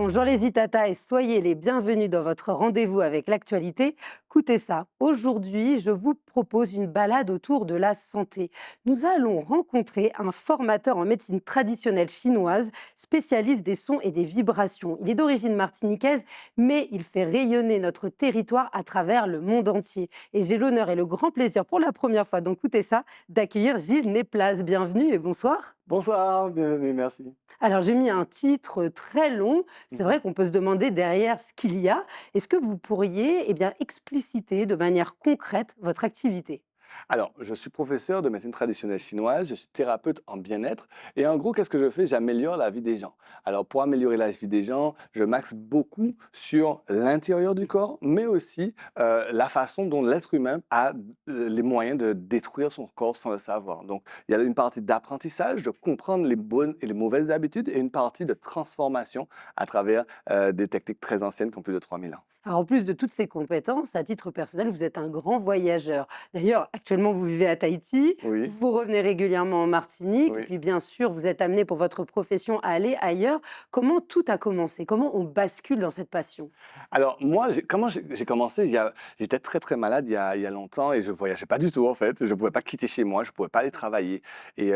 Bonjour les Itata et soyez les bienvenus dans votre rendez-vous avec l'actualité. Écoutez ça, aujourd'hui je vous propose une balade autour de la santé. Nous allons rencontrer un formateur en médecine traditionnelle chinoise, spécialiste des sons et des vibrations. Il est d'origine martiniquaise, mais il fait rayonner notre territoire à travers le monde entier. Et j'ai l'honneur et le grand plaisir pour la première fois, donc écoutez ça, d'accueillir Gilles Néplas. Bienvenue et bonsoir. Bonsoir, bienvenue, merci. Alors, j'ai mis un titre très long. C'est Mmh. vrai qu'on peut se demander derrière ce qu'il y a. Est-ce que vous pourriez bien, expliciter de manière concrète votre activité? Alors, je suis professeur de médecine traditionnelle chinoise, je suis thérapeute en bien-être et en gros, qu'est-ce que je fais? J'améliore la vie des gens. Alors, pour améliorer la vie des gens, je m'axe beaucoup sur l'intérieur du corps, mais aussi la façon dont l'être humain a les moyens de détruire son corps sans le savoir. Donc, il y a une partie d'apprentissage, de comprendre les bonnes et les mauvaises habitudes et une partie de transformation à travers des techniques très anciennes qui ont plus de 3000 ans. Alors, en plus de toutes ces compétences, à titre personnel, vous êtes un grand voyageur. D'ailleurs, actuellement, vous vivez à Tahiti, Oui, vous revenez régulièrement en Martinique, et oui. puis bien sûr, vous êtes amené pour votre profession à aller ailleurs. Comment tout a commencé? Comment on bascule dans cette passion? Alors moi, comment j'ai commencé, j'étais très, très malade il y a longtemps et je voyageais pas du tout en fait. Je ne pouvais pas quitter chez moi, je ne pouvais pas aller travailler et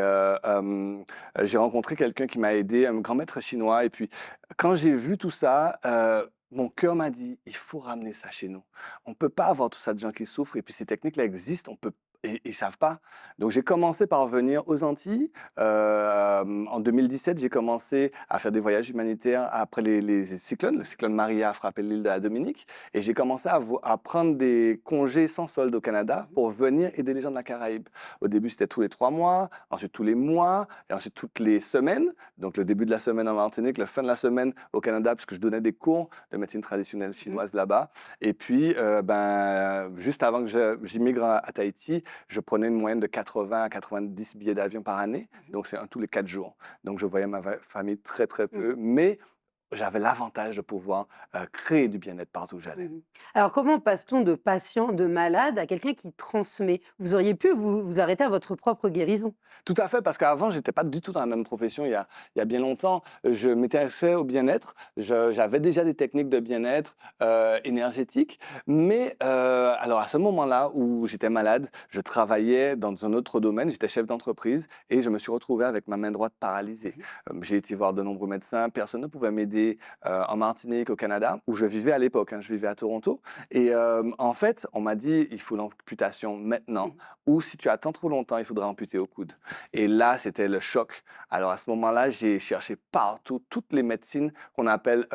j'ai rencontré quelqu'un qui m'a aidé, un grand maître chinois et puis quand j'ai vu tout ça, mon cœur m'a dit: «Il faut ramener ça chez nous. On ne peut pas avoir tout ça de gens qui souffrent et puis ces techniques-là existent, on peut» et ils savent pas. Donc j'ai commencé par venir aux Antilles. En 2017, j'ai commencé à faire des voyages humanitaires après les cyclones. Le cyclone Maria a frappé l'île de la Dominique et j'ai commencé à prendre des congés sans solde au Canada pour venir aider les gens de la Caraïbe. Au début, c'était tous les 3 mois, ensuite tous les mois et ensuite toutes les semaines. Donc le début de la semaine en Martinique, la fin de la semaine au Canada puisque je donnais des cours de médecine traditionnelle Mhm. chinoise là-bas et puis, juste avant que j'immigre à Tahiti, je prenais une moyenne de 80 à 90 billets d'avion par année, donc c'est un tous les 4 jours. Donc je voyais ma famille très, très peu, Mhm. mais j'avais l'avantage de pouvoir, créer du bien-être partout où j'allais. Mhm. Alors, comment passe-t-on de patient, de malade, à quelqu'un qui transmet? Vous auriez pu vous arrêter à votre propre guérison. Tout à fait, parce qu'avant, j'étais pas du tout dans la même profession il y a bien longtemps. Je m'intéressais au bien-être, j'avais déjà des techniques de bien-être, énergétique, mais alors à ce moment-là où j'étais malade, je travaillais dans un autre domaine, j'étais chef d'entreprise et je me suis retrouvé avec ma main droite paralysée. Mhm. J'ai été voir de nombreux médecins, personne ne pouvait m'aider, en Martinique, au Canada, où je vivais à l'époque, hein, je vivais à Toronto et en fait, on m'a dit: «Il faut l'amputation maintenant Mhm. ou si tu attends trop longtemps, il faudra amputer au coude». Et là, c'était le choc. Alors à ce moment-là, j'ai cherché partout toutes les médecines qu'on appelle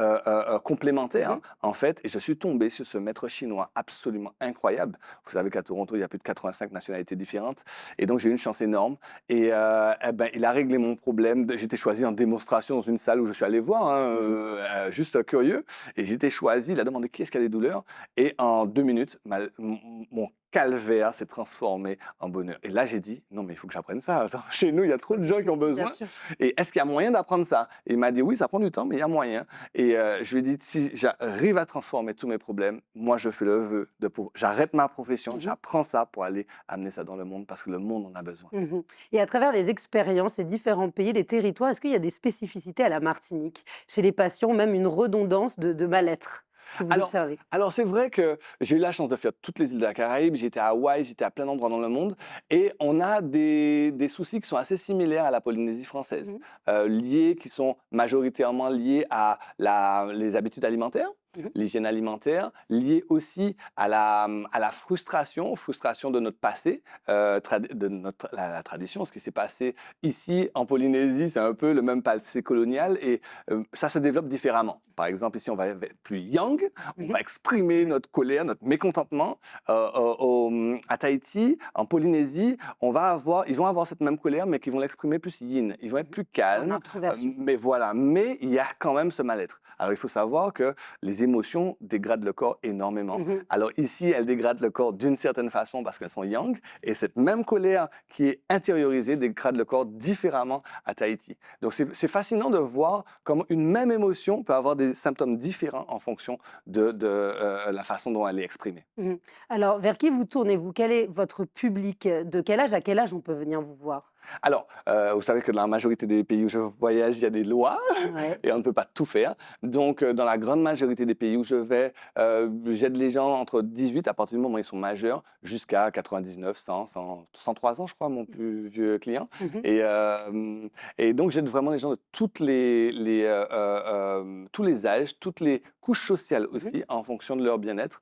complémentaires, Mhm. hein, en fait, et je suis tombé sur ce maître chinois absolument incroyable. Vous savez qu'à Toronto, il y a plus de 85 nationalités différentes, et donc j'ai eu une chance énorme. Et eh ben, il a réglé mon problème. J'étais choisi en démonstration dans une salle où je suis allé voir, hein, Mhm. juste curieux, et j'étais choisi. Il a demandé qui est-ce qui a des douleurs, et en 2 minutes, mon calvaire s'est transformé en bonheur. Et là, j'ai dit: «Non, mais il faut que j'apprenne ça. Attends, chez nous, il y a trop C'est de gens qui ont possible, bien besoin sûr. et est-ce qu'il y a moyen d'apprendre ça?» Et il m'a dit: «Oui, ça prend du temps, mais il y a moyen». Et je lui ai dit: «Si j'arrive à transformer tous mes problèmes, moi, je fais le vœu de pouvoir j'arrête ma profession, Mhm. j'apprends ça pour aller amener ça dans le monde parce que le monde en a besoin». Mhm. Et à travers les expériences, les différents pays, les territoires, est-ce qu'il y a des spécificités à la Martinique? Chez les patients, même une redondance de mal-être que vous Alors observez? alors c'est vrai que j'ai eu la chance de faire toutes les îles de la Caraïbe, j'étais à Hawaï, j'étais à plein d'endroits dans le monde et on a des soucis qui sont assez similaires à la Polynésie française, Mhm. qui sont majoritairement liés à la les habitudes alimentaires, Mhm. l'hygiène alimentaire, liés aussi à la frustration de notre passé, de notre la tradition, ce qui s'est passé ici en Polynésie, c'est un peu le même passé colonial et ça se développe différemment. Par exemple, ici, on va être plus yang, on Mhm. va exprimer Ouais. notre colère, notre mécontentement. À Tahiti, en Polynésie, ils vont avoir cette même colère, mais qui vont l'exprimer plus yin. Ils vont être Mhm. plus En calmes, introversion. mais voilà. Mais il y a quand même ce mal-être. Alors, il faut savoir que les émotions dégradent le corps énormément. Mhm. Alors ici, elles dégradent le corps d'une certaine façon parce qu'elles sont yang, et cette même colère qui est intériorisée dégrade le corps différemment à Tahiti. Donc c'est fascinant de voir comment une même émotion peut avoir des symptômes différents en fonction de la façon dont elle est exprimée. Mhm. Alors, vers qui vous tournez-vous? Quel est votre public? De quel âge à quel âge on peut venir vous voir? Alors, vous savez que dans la majorité des pays où je voyage, il y a des lois Ouais. et on ne peut pas tout faire. Donc, dans la grande majorité des pays où je vais, j'aide les gens entre 18, à partir du moment où ils sont majeurs, jusqu'à 99, 100, 103 ans, je crois, mon plus vieux client. Mmh. Et, et donc, j'aide vraiment les gens de tous les âges, toutes les couches sociales Mmh. aussi, en fonction de leur bien-être,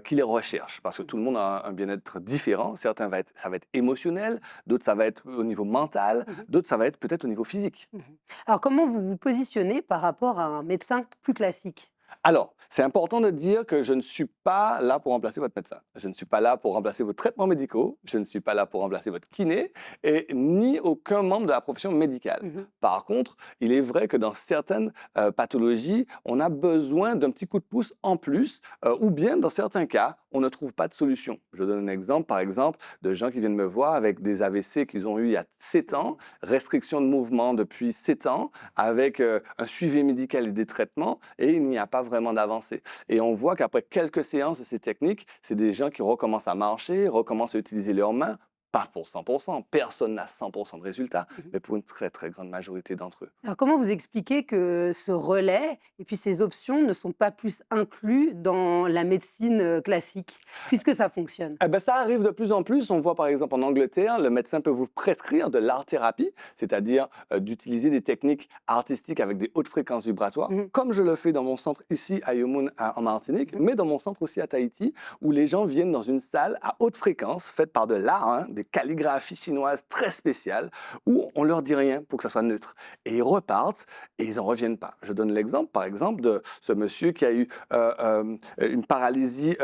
qui les recherchent. Parce que tout le monde a un bien-être différent. Certains, ça va être émotionnel, d'autres, ça va être au niveau mental, Mmh. d'autres, ça va être peut-être au niveau physique. Mmh. Alors comment vous vous positionnez par rapport à un médecin plus classique? Alors, c'est important de dire que je ne suis pas là pour remplacer votre médecin. Je ne suis pas là pour remplacer vos traitements médicaux. Je ne suis pas là pour remplacer votre kiné et ni aucun membre de la profession médicale. Mmh. Par contre, il est vrai que dans certaines pathologies, on a besoin d'un petit coup de pouce en plus ou bien dans certains cas, on ne trouve pas de solution. Je donne un exemple, par exemple, de gens qui viennent me voir avec des AVC qu'ils ont eu il y a 7 ans, restriction de mouvement depuis 7 ans, avec un suivi médical et des traitements, et il n'y a pas vraiment d'avancée. Et on voit qu'après quelques séances de ces techniques, c'est des gens qui recommencent à marcher, recommencent à utiliser leurs mains, pas pour 100%, personne n'a 100% de résultats, Mmh. mais pour une très très grande majorité d'entre eux. Alors comment vous expliquez que ce relais et puis ces options ne sont pas plus inclus dans la médecine, classique? Puisque ça fonctionne? Eh ben, ça arrive de plus en plus. On voit par exemple en Angleterre, le médecin peut vous prescrire de l'art-thérapie, c'est-à-dire d'utiliser des techniques artistiques avec des hautes fréquences vibratoires, Mmh. comme je le fais dans mon centre ici à Yomun en Martinique, Mmh. mais dans mon centre aussi à Tahiti, où les gens viennent dans une salle à haute fréquence, faite par de l'art, hein, des calligraphies chinoises très spéciales, où on leur dit rien pour que ça soit neutre. Et ils repartent et ils n'en reviennent pas. Je donne l'exemple, par exemple, de ce monsieur qui a eu une paralysie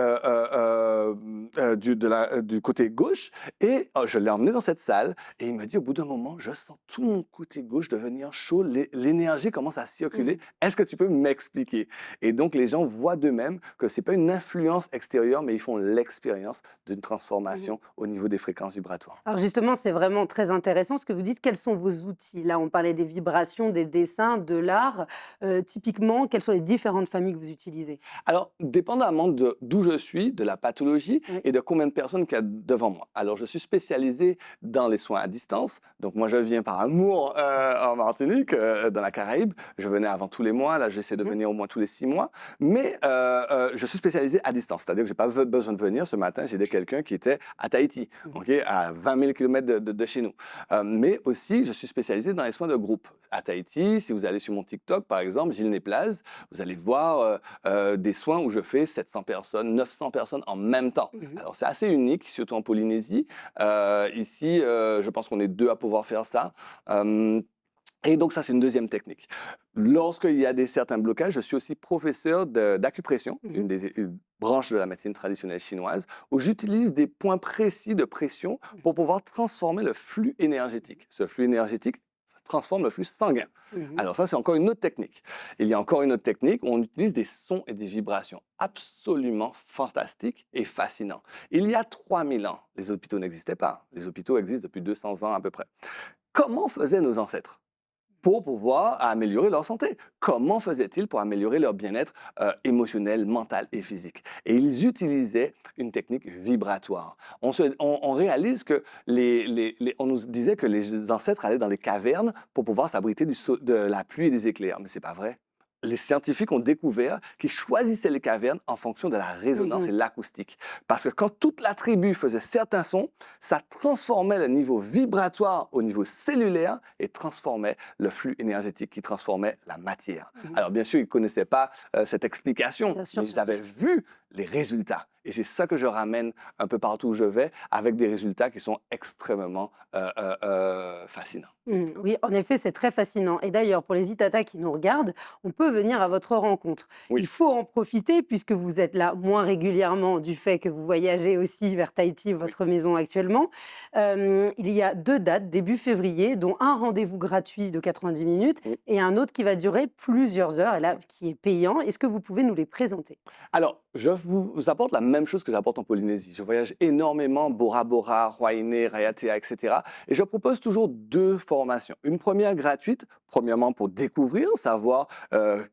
du côté gauche. Et je l'ai emmené dans cette salle et il me dit au bout d'un moment, je sens tout mon côté gauche devenir chaud, l'énergie commence à circuler. Mmh. Est-ce que tu peux m'expliquer? Et donc les gens voient d'eux-mêmes que c'est pas une influence extérieure, mais ils font l'expérience d'une Mmh. transformation au niveau des fréquences vibratoires. Alors justement, c'est vraiment très intéressant ce que vous dites. Quels sont vos outils? Là, on parlait des vibrations, des dessins, de l'art. Typiquement, quelles sont les différentes familles que vous utilisez? Alors, dépendamment d'où je suis, de la pathologie Oui. et de combien de personnes qu'il y a devant moi. Alors, je suis spécialisé dans les soins à distance. Donc, moi, je viens par amour en Martinique, dans la Caraïbe. Je venais avant tous les mois. Là, j'essaie de Mmh. venir au moins tous les 6 mois. Mais je suis spécialisé à distance. C'est-à-dire que je n'ai pas besoin de venir. Ce matin, j'ai aidé quelqu'un qui était à Tahiti, Mmh. ok, à 20 000 km de chez nous. Mais aussi, je suis spécialisé dans les soins de groupe. À Tahiti, si vous allez sur mon TikTok, par exemple, Gilles Néplaz, vous allez voir des soins où je fais 700 personnes, 900 personnes en même temps. Mmh. Alors, c'est assez unique, surtout en Polynésie. Ici, je pense qu'on est 2 à pouvoir faire ça. Euh, et donc, ça, c'est une deuxième technique. Lorsqu'il y a certains blocages, je suis aussi professeur d'acupression, Mmh. une branche de la médecine traditionnelle chinoise, où j'utilise des points précis de pression pour pouvoir transformer le flux énergétique. Ce flux énergétique transforme le flux sanguin. Mmh. Alors ça, c'est encore une autre technique. Il y a encore une autre technique où on utilise des sons et des vibrations absolument fantastiques et fascinants. Il y a 3000 ans, les hôpitaux n'existaient pas. Les hôpitaux existent depuis 200 ans à peu près. Comment faisaient nos ancêtres pour pouvoir améliorer leur santé? Comment faisaient-ils pour améliorer leur bien-être émotionnel, mental et physique? Et ils utilisaient une technique vibratoire. On réalise que on nous disait que les ancêtres allaient dans les cavernes pour pouvoir s'abriter de la pluie et des éclairs. Mais c'est pas vrai. Les scientifiques ont découvert qu'ils choisissaient les cavernes en fonction de la résonance Mmh. et l'acoustique. Parce que quand toute la tribu faisait certains sons, ça transformait le niveau vibratoire au niveau cellulaire et transformait le flux énergétique qui transformait la matière. Mmh. Alors bien sûr, ils ne connaissaient pas cette explication, Bien sûr, mais ils avaient scientifique. vu les résultats. Et c'est ça que je ramène un peu partout où je vais, avec des résultats qui sont extrêmement fascinants. Mmh, oui, en effet, c'est très fascinant. Et d'ailleurs, pour les Itata qui nous regardent, on peut venir à votre rencontre. Il Oui. faut en profiter puisque vous êtes là moins régulièrement du fait que vous voyagez aussi vers Tahiti, Oui. votre maison actuellement. Il y a 2 dates, début février, dont un rendez-vous gratuit de 90 minutes Oui. et un autre qui va durer plusieurs heures et là, qui est payant. Est-ce que vous pouvez nous les présenter? Alors, je vous apporte la même chose que j'apporte en Polynésie. Je voyage énormément, Bora Bora, Huayné, Raiatea, etc. Et je propose toujours 2 formations. Une première gratuite Premièrement, pour découvrir, savoir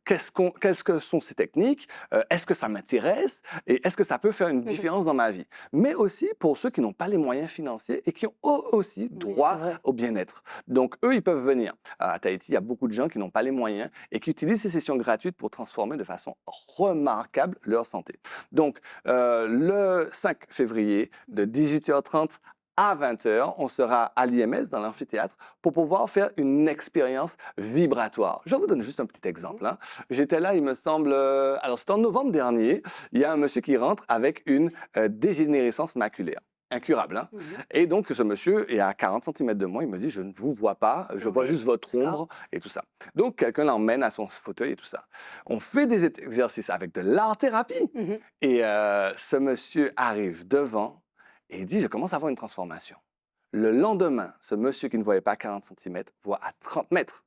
qu'est-ce que sont ces techniques, est-ce que ça m'intéresse et est-ce que ça peut faire une Mmh. différence dans ma vie. Mais aussi pour ceux qui n'ont pas les moyens financiers et qui ont eux aussi Oui, c'est droit vrai. au bien-être. Donc, eux, ils peuvent venir. À Tahiti, il y a beaucoup de gens qui n'ont pas les moyens et qui utilisent ces sessions gratuites pour transformer de façon remarquable leur santé. Donc, le 5 février, de 18h30 à 20h, on sera à l'IMS, dans l'amphithéâtre, pour pouvoir faire une expérience vibratoire. Je vous donne juste un petit Mmh. exemple, hein. J'étais là, il me semble, alors c'était en novembre dernier, il y a un monsieur qui rentre avec une dégénérescence maculaire. Incurable, hein. Mmh. Et donc, ce monsieur est à 40 centimètres de moi. Il me dit, je ne vous vois pas, je vois Oui, juste votre d'accord. ombre et tout ça. Donc, quelqu'un l'emmène à son fauteuil et tout ça. On fait des exercices avec de l'art-thérapie. Mmh. Et ce monsieur arrive devant et il dit, je commence à avoir une transformation. Le lendemain, ce monsieur qui ne voyait pas à 40 centimètres voit à 30 mètres.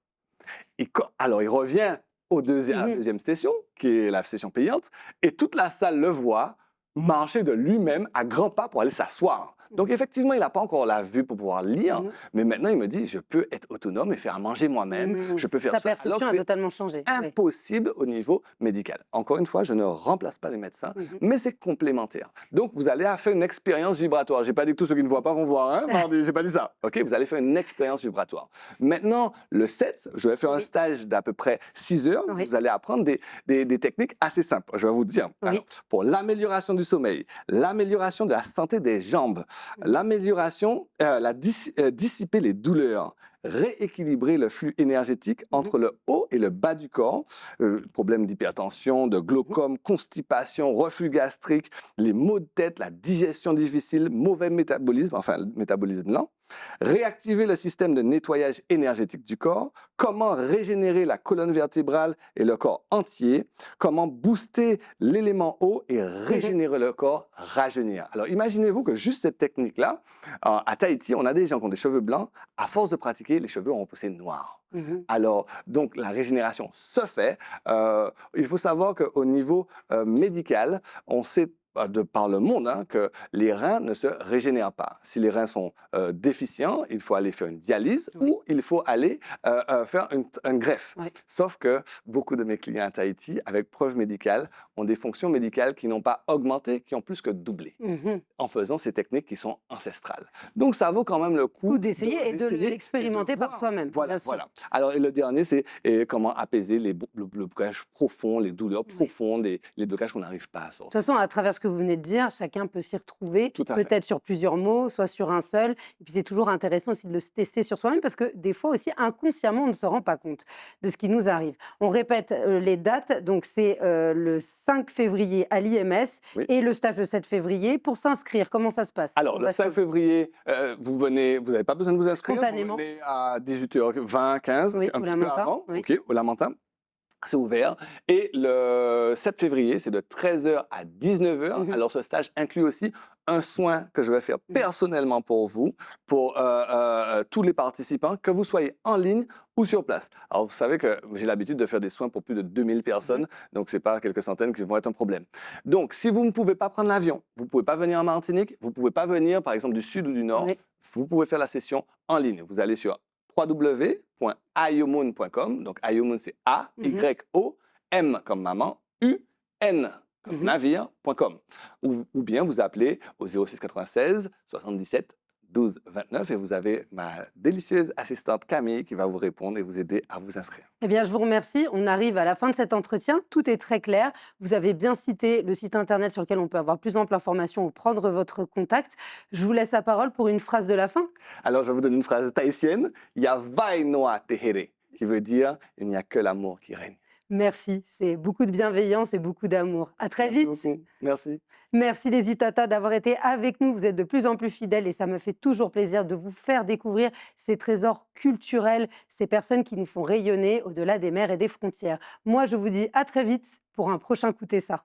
Alors, il revient à la Mmh. deuxième session, qui est la session payante, et toute la salle le voit marcher de lui-même à grands pas pour aller s'asseoir. Donc, effectivement, il n'a pas encore la vue pour pouvoir lire, Mmh. mais maintenant, il me dit, je peux être autonome et faire à manger moi-même, Mmh. je peux faire Sa ça, alors perception que a c'est totalement changé. Oui. impossible au niveau médical. Encore une fois, je ne remplace pas les médecins, Mmh. mais c'est complémentaire. Donc, vous allez faire une expérience vibratoire. Je n'ai pas dit que tous ceux qui ne voient pas vont voir, hein, mardi, j'ai pas dit ça. OK, vous allez faire une expérience vibratoire. Maintenant, le 7, je vais faire un Oui. stage d'à peu près 6 heures. Oui. Vous allez apprendre des techniques assez simples. Je vais vous dire. Oui. Alors, pour l'amélioration du sommeil, l'amélioration de la santé des jambes, l'amélioration, dissiper les douleurs, rééquilibrer le flux énergétique entre le haut et le bas du corps, problèmes d'hypertension, de glaucome, constipation, reflux gastrique, les maux de tête, la digestion difficile, mauvais métabolisme, enfin le métabolisme lent, réactiver le système de nettoyage énergétique du corps, comment régénérer la colonne vertébrale et le corps entier, comment booster l'élément eau et régénérer le corps, rajeunir. Alors imaginez-vous que juste cette technique-là, à Tahiti, on a des gens qui ont des cheveux blancs, à force de pratiquer, les cheveux ont poussé noirs. Mmh. Alors, donc, la régénération se fait. Il faut savoir qu'au niveau médical, on sait de par le monde hein, que les reins ne se régénèrent pas. Si les reins sont déficients, il faut aller faire une dialyse Oui. ou il faut aller faire une greffe. Oui. Sauf que beaucoup de mes clients à Tahiti, avec preuve médicale, ont des fonctions médicales qui n'ont pas augmenté, qui ont plus que doublé Mmh. en faisant ces techniques qui sont ancestrales. Donc, ça vaut quand même le coup Ou d'essayer et de d'essayer et l'expérimenter par voir. soi-même, Voilà, bien sûr. voilà. Alors, et le dernier, c'est comment apaiser le blocage profond, les douleurs Oui. profondes, les blocages qu'on n'arrive pas à De toute sortir. façon, à travers ce que vous venez de dire, chacun peut s'y retrouver, Tout à fait. peut-être sur plusieurs mots, soit sur un seul. Et puis c'est toujours intéressant aussi de le tester sur soi-même parce que des fois aussi, inconsciemment, on ne se rend pas compte de ce qui nous arrive. On répète les dates, donc c'est le 5 février à l'IMS Oui. et le stage le 7 février. Pour s'inscrire, comment ça se passe? Alors, On le va 5 février, vous venez, vous n'avez pas besoin de vous inscrire. Vous Spontanément. venez à 18h20, 15, Oui, un au petit peu Lamentin, avant. oui. OK, au Lamentin. C'est ouvert. Et le 7 février, c'est de 13h à 19h. Mhm. Alors, ce stage inclut aussi un soin que je vais faire personnellement pour vous, pour tous les participants, que vous soyez en ligne ou sur place. Alors, vous savez que j'ai l'habitude de faire des soins pour plus de 2000 personnes, donc ce n'est pas quelques centaines qui vont être un problème. Donc, si vous ne pouvez pas prendre l'avion, vous ne pouvez pas venir en Martinique, vous ne pouvez pas venir, par exemple, du sud ou du nord, Oui. vous pouvez faire la session en ligne. Vous allez sur www.iomoon.com. Donc, Iomoon, c'est A-Y-O-M comme maman, U-N comme Mhm. navire.com. Ou bien vous appelez au 06 96 77 12 29 et vous avez ma délicieuse assistante Camille qui va vous répondre et vous aider à vous inscrire. Eh bien, je vous remercie. On arrive à la fin de cet entretien. Tout est très clair. Vous avez bien cité le site internet sur lequel on peut avoir plus ample information ou prendre votre contact. Je vous laisse la parole pour une phrase de la fin. Alors, je vais vous donner une phrase tahitienne. Ya vai noa tehere, qui veut dire il n'y a que l'amour qui règne. Merci. C'est beaucoup de bienveillance et beaucoup d'amour. À très Merci vite. beaucoup. Merci. Merci les Itata d'avoir été avec nous. Vous êtes de plus en plus fidèles et ça me fait toujours plaisir de vous faire découvrir ces trésors culturels, ces personnes qui nous font rayonner au-delà des mers et des frontières. Moi, je vous dis à très vite pour un prochain Écoutez ça.